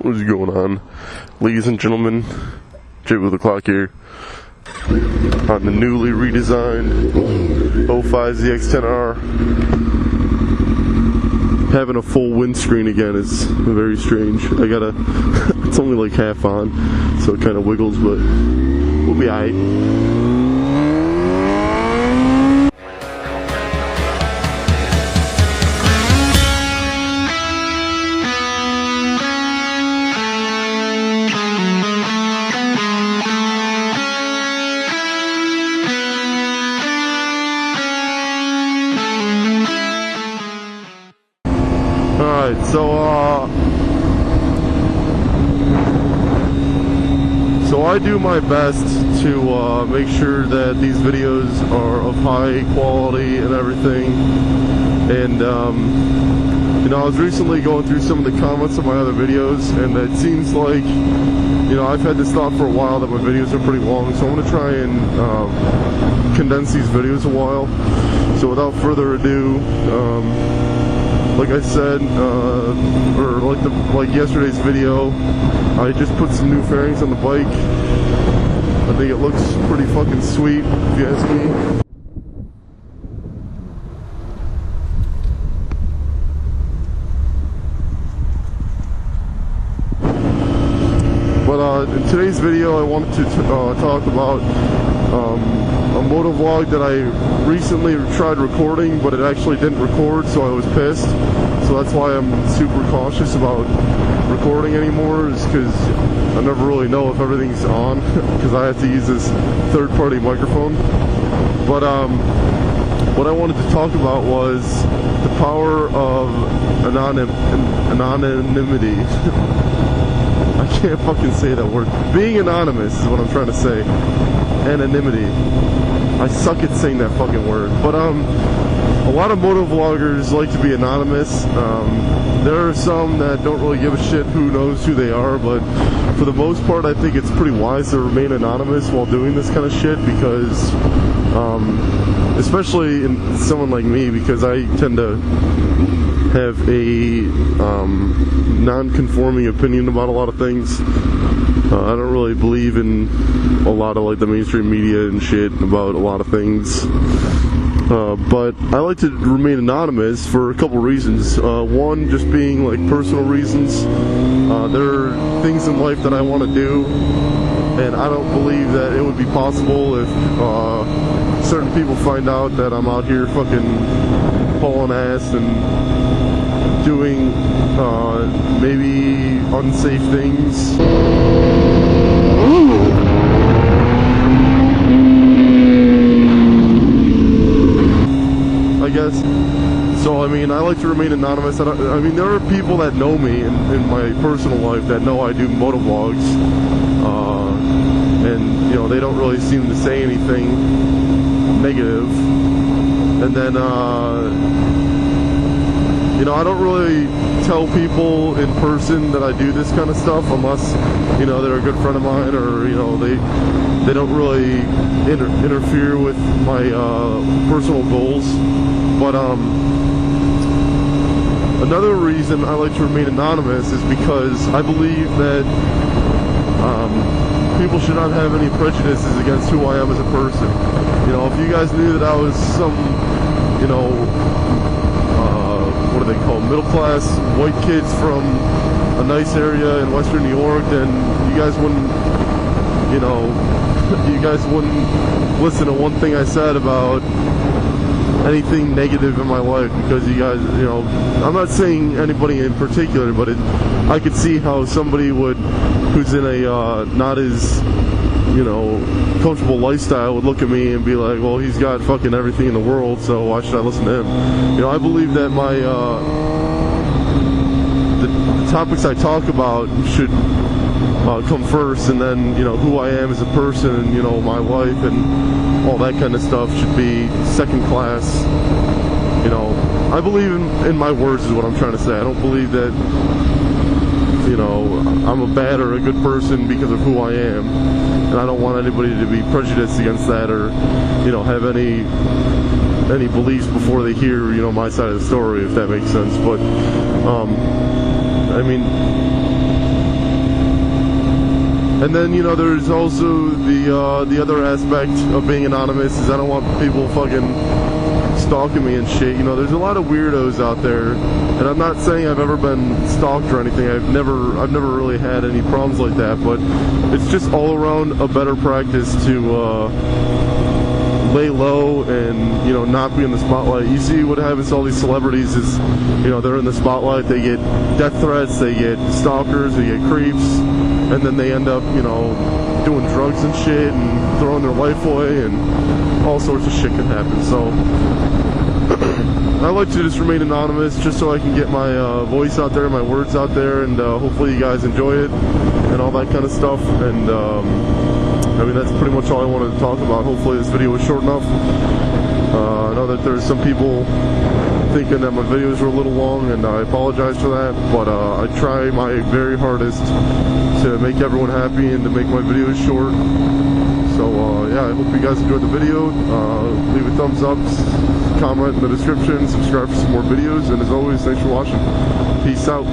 What is going on, ladies and gentlemen? Jay with the clock here on the newly redesigned 05 ZX-10R. Having a full windscreen again is very strange. I gotta, it's only like half on, so it kind of wiggles, but we'll be alright. Alright, so I do my best to make sure that these videos are of high quality and everything. And you know, I was recently going through some of the comments of my other videos, and it seems like, you know, I've had this thought for a while that my videos are pretty long, so I'm going to try and condense these videos a while. So without further ado, like I said, or like yesterday's video, I just put some new fairings on the bike. I think it looks pretty fucking sweet, if you ask me. But in today's video, I wanted to talk about a motovlog that I recently tried recording, but it actually didn't record, so I was pissed. So that's why I'm super cautious about recording anymore, is because I never really know if everything's on, because I have to use this third-party microphone. But what I wanted to talk about was the power of anonymity. I can't fucking say that word. Being anonymous is what I'm trying to say. Anonymity. I suck at saying that fucking word. But a lot of motovloggers like to be anonymous. There are some that don't really give a shit who knows who they are, but for the most part I think it's pretty wise to remain anonymous while doing this kind of shit, because especially in someone like me, because I tend to have a non-conforming opinion about a lot of things. I don't really believe in a lot of like the mainstream media and shit about a lot of things. But I like to remain anonymous for a couple reasons. One, just being like personal reasons. There are things in life that I want to do, and I don't believe that it would be possible if certain people find out that I'm out here fucking hauling ass and doing maybe unsafe things. I guess. So I mean, I like to remain anonymous. I mean, there are people that know me in my personal life that know I do motovlogs, and you know, they don't really seem to say anything negative. And then you know, I don't really tell people in person that I do this kind of stuff unless, you know, they're a good friend of mine, or, you know, they don't really interfere with my personal goals. But another reason I like to remain anonymous is because I believe that people should not have any prejudices against who I am as a person. You know, if you guys knew that I was some, you know, what are they called, middle-class white kids from a nice area in western New York, then you guys wouldn't, you know, you guys wouldn't listen to one thing I said about anything negative in my life, because you guys, you know, I'm not saying anybody in particular, but I could see how somebody would, who's in a not as, you know, comfortable lifestyle, would look at me and be like, well, he's got fucking everything in the world, so why should I listen to him? You know, I believe that my the topics I talk about should come first, and then, you know, who I am as a person, and, you know, my life and all that kind of stuff should be second class. You know, I believe in my words is what I'm trying to say. I don't believe that, you know, I'm a bad or a good person because of who I am, and I don't want anybody to be prejudiced against that, or, you know, have any beliefs before they hear, you know, my side of the story, if that makes sense. But I mean, And then, you know, there's also the other aspect of being anonymous is I don't want people fucking stalking me and shit. You know, there's a lot of weirdos out there, and I'm not saying I've ever been stalked or anything. I've never really had any problems like that, but it's just all around a better practice to lay low and, you know, not be in the spotlight. You see what happens to all these celebrities is, you know, they're in the spotlight, they get death threats, they get stalkers, they get creeps, and then they end up, you know, doing drugs and shit and throwing their life away, and all sorts of shit can happen. So I like to just remain anonymous just so I can get my voice out there, my words out there, and hopefully you guys enjoy it and all that kind of stuff. And I mean, that's pretty much all I wanted to talk about. Hopefully this video was short enough. I know that there's some people thinking that my videos were a little long, and I apologize for that, but I try my very hardest to make everyone happy and to make my videos short. So yeah, I hope you guys enjoyed the video. Leave a thumbs up, comment in the description, subscribe for some more videos, and as always, thanks for watching. Peace out.